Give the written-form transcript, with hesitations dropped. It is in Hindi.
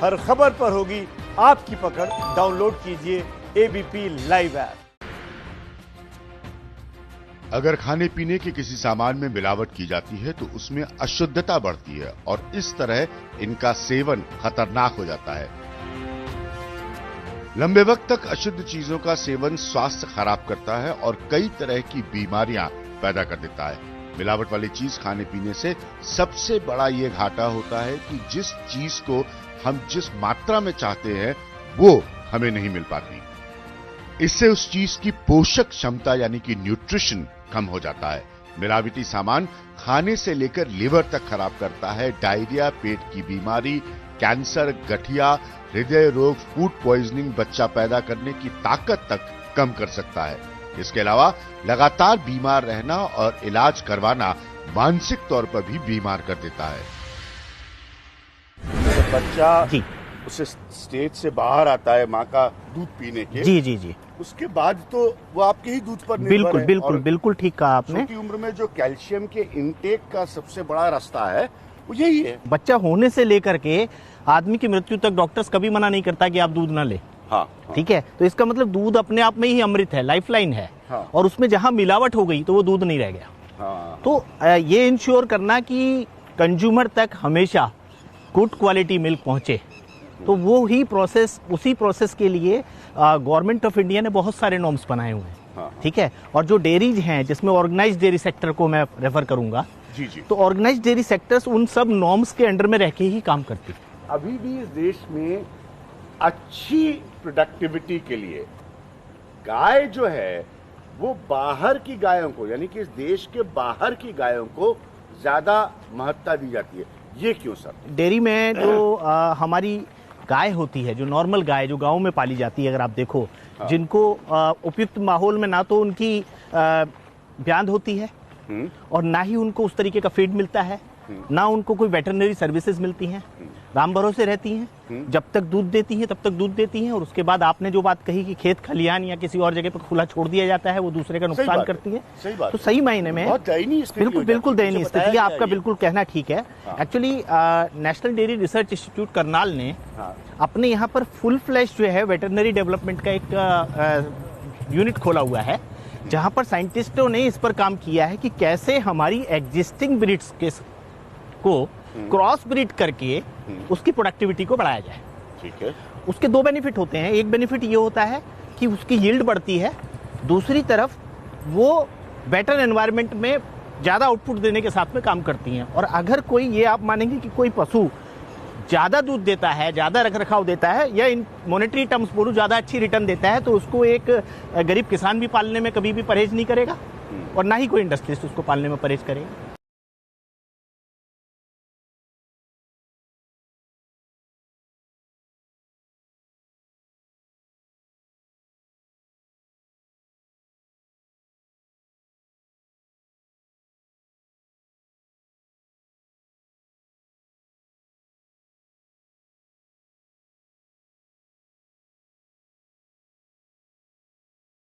हर खबर पर होगी आपकी पकड़। डाउनलोड कीजिए एबीपी लाइव ऐप। अगर खाने पीने के किसी सामान में मिलावट की जाती है तो उसमें अशुद्धता बढ़ती है और इस तरह इनका सेवन खतरनाक हो जाता है। लंबे वक्त तक अशुद्ध चीजों का सेवन स्वास्थ्य खराब करता है और कई तरह की बीमारियां पैदा कर देता है। मिलावट वाली चीज खाने पीने से सबसे बड़ा ये घाटा होता है कि जिस चीज को हम जिस मात्रा में चाहते हैं वो हमें नहीं मिल पाती। इससे उस चीज की पोषक क्षमता यानी कि न्यूट्रिशन कम हो जाता है। मिलावटी सामान खाने से लेकर लिवर तक खराब करता है। डायरिया, पेट की बीमारी, कैंसर, गठिया, हृदय रोग, फूड पॉइजनिंग, बच्चा पैदा करने की ताकत तक कम कर सकता है। इसके अलावा लगातार बीमार रहना और इलाज करवाना मानसिक तौर पर भी बीमार कर देता है। तो बच्चा उस स्टेज से बाहर आता है माँ का दूध पीने के, जी, उसके बाद तो वो आपके ही दूध पर निर्भर बिल्कुल है। बिल्कुल ठीक कहा आपने। छोटी उम्र में जो कैल्शियम के इंटेक का सबसे बड़ा रास्ता है वो यही है। बच्चा होने से लेकर के आदमी की मृत्यु तक डॉक्टर्स कभी मना नहीं करता कि आप दूध ना ले। हाँ। ठीक है, तो इसका मतलब दूध अपने आप में ही अमृत है, लाइफलाइन है। हाँ। और उसमें जहां मिलावट हो गई तो वो दूध नहीं रह गया। हाँ। तो ये इंश्योर करना कि कंज्यूमर तक हमेशा गुड क्वालिटी मिल्क पहुंचे, तो वो ही प्रोसेस, उसी प्रोसेस के लिए गवर्नमेंट ऑफ इंडिया ने बहुत सारे नॉर्म्स बनाए हुए हैं। हाँ। ठीक है, और जो डेयरीज हैं जिसमें ऑर्गेनाइज्ड डेयरी सेक्टर को मैं रेफर करूंगा, जी। तो ऑर्गेनाइज्ड डेयरी सेक्टर्स उन सब नॉर्म्स के अंडर में रह के ही काम करती है। अभी भी इस देश में अच्छी प्रोडक्टिविटी के लिए गाय जो है वो बाहर की गायों को, यानी कि इस देश के बाहर की गायों को ज्यादा महत्ता दी जाती है। ये क्यों सर? डेयरी में जो हमारी गाय होती है, जो नॉर्मल गाय जो गांव में पाली जाती है, अगर आप देखो, जिनको उपयुक्त माहौल में ना तो उनकी ब्यान होती है और ना ही उनको उस तरीके का फीड मिलता है, ना उनको कोई वेटरनरी सर्विसेज मिलती हैं, राम भरोसे रहती हैं, जब तक दूध देती हैं तब तक दूध देती हैं, और उसके बाद आपने जो बात कही कि खेत खलिहान या किसी और जगह पर खुला छोड़ दिया जाता है, वो दूसरे का नुकसान करती है। बात तो सही मायने में बिल्कुल दयनीय स्थिति, आपका बिल्कुल कहना ठीक है। Actually national dairy research institute Karnal ने अपने यहाँ पर फुल फ्लैश जो है वेटरनरी डेवलपमेंट का एक यूनिट खोला हुआ है, जहां पर साइंटिस्टों ने इस पर काम किया है कि कैसे हमारी एग्जिस्टिंग ब्रीड्स को क्रॉस ब्रीड करके उसकी प्रोडक्टिविटी को बढ़ाया जाए। ठीक है। उसके दो बेनिफिट होते हैं। एक बेनिफिट ये होता है कि उसकी यील्ड बढ़ती है, दूसरी तरफ वो बेटर एनवायरनमेंट में ज्यादा आउटपुट देने के साथ में काम करती हैं। और अगर कोई, ये आप मानेंगे कि कोई पशु ज्यादा दूध देता है, ज्यादा रखरखाव देता है, या इन मॉनेटरी टर्म्स बोलूं ज्यादा अच्छी रिटर्न देता है, तो उसको एक गरीब किसान भी पालने में कभी भी परहेज नहीं करेगा और ना ही कोई इंडस्ट्रियलिस्ट उसको पालने में परहेज करेगा।